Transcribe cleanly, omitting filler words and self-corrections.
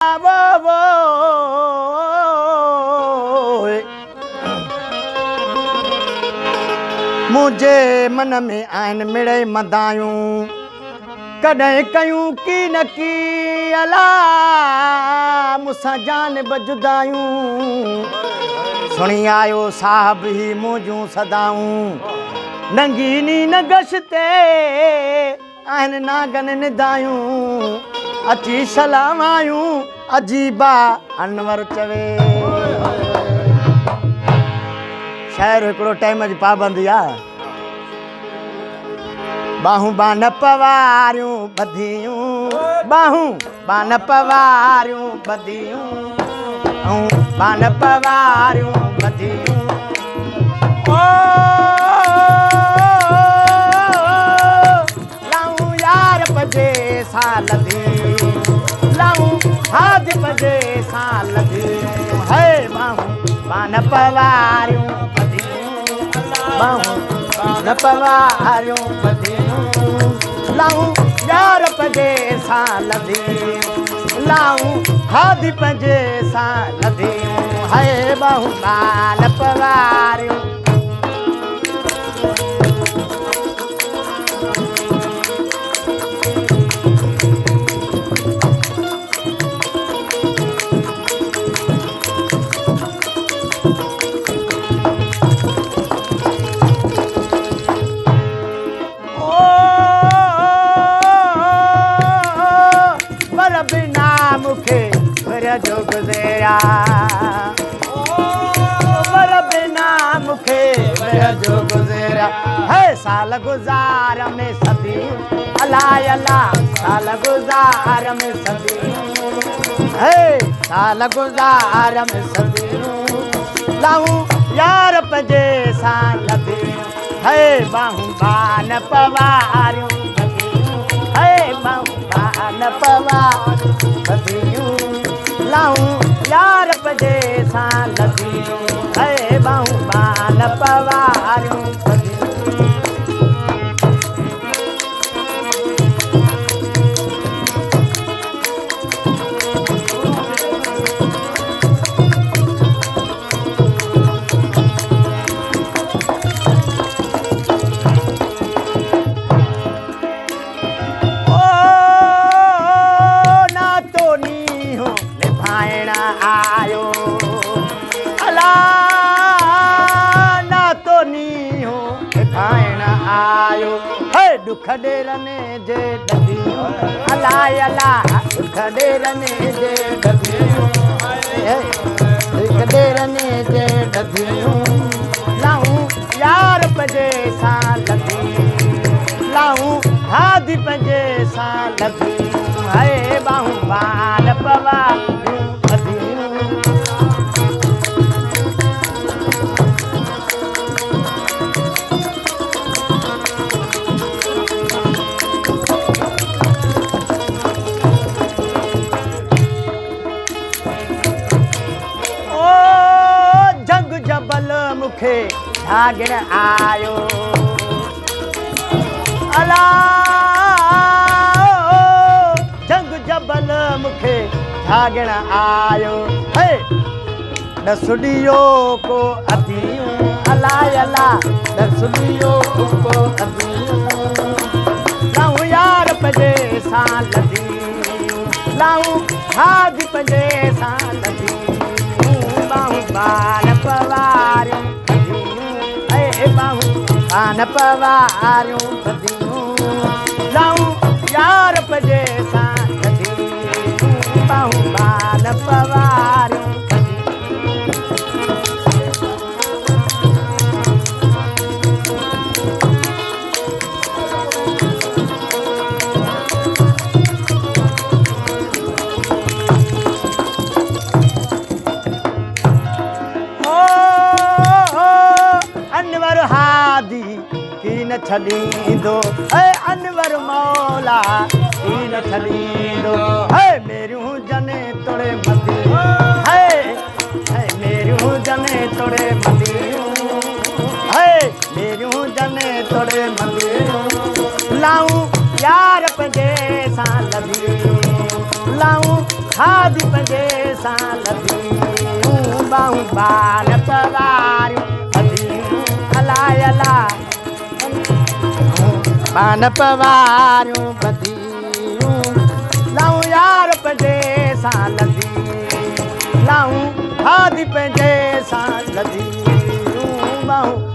वो मुझे मन में आइन मिड़े मदायूं कॾहिं कयूं की न की अला मुसां जान बजुदायूं सुणी आयो साहब ही मुंहिंजूं सदाऊं नंगी नीन गश्ते आइन नागन निदायूं अची सलाम आयूं अजीबा अनवर चवे शहर हिकिड़ो टाइम जी पाबंदी आहे बाहूं बान पवारियूं बधियूं बाहूं बान पवारियूं बधियूं बान पवारियूं बधियूं ओ लाऊं यार पजे साल दी लाऊं हाथ पजे साल दी है बाहूं बान पवारियूं बाहूं बान पवारियूं बधियूं लाऊं यार पंजे साल दी लाऊं हादी पंजे साल दी है बाहूं बान पवारियूं जो गुज़ेरा बर बिना मुखे जो गुज़ेरा है साल गुज़ार में सदी अलाए अला साल गुज़ार में सदी है साल गुज़ार में सदी लाऊं यार पंजे साल दी है बाहूं बान पवारियूं है बाहूं बान पवारियूं लाऊं यार पंजे साल दी है बाहूं बान पवारियूं आयो अला ना तो नी हो खाइण आयो है दुख डेरने जे डदियूं अलाए अला दुख डेरने जे डदियूं दुख डेरने जे डदियूं लाऊं यार पंजे साल दी लाऊं हादी पंजे साल दी है बाहूं बान पवारियूं मुखे झागण आयो अला जंग जबल मुखे झागण आयो है दसुडियो को अदियूं अलाए अला दसुडियो को अदियूं लाऊं यार पंजे साल दी लाऊं हादी पंजे साल दी बाहूं बान पवारियूं बाहूं बान पवारियूं बधियूं लाऊं यार पंजे साल दी बाहूं बान पवारियूं की न छॾींदो है अनवर मौला की न छॾींदो है मेरियूं जने तोड़े मदियूं है मेरियूं जने तोड़े मदियूं है मेरियूं जने तोड़े मदियूं लाऊं यार पंजे साल दी लाऊं खादी पंजे सां लधियूं बाहूं बाल पवारियूं बधियूं अलाए बान पवारियूं बधियूं लाऊं यार पंजे सां लधी लाऊं खादी पंजे सां लधियूं बाहूं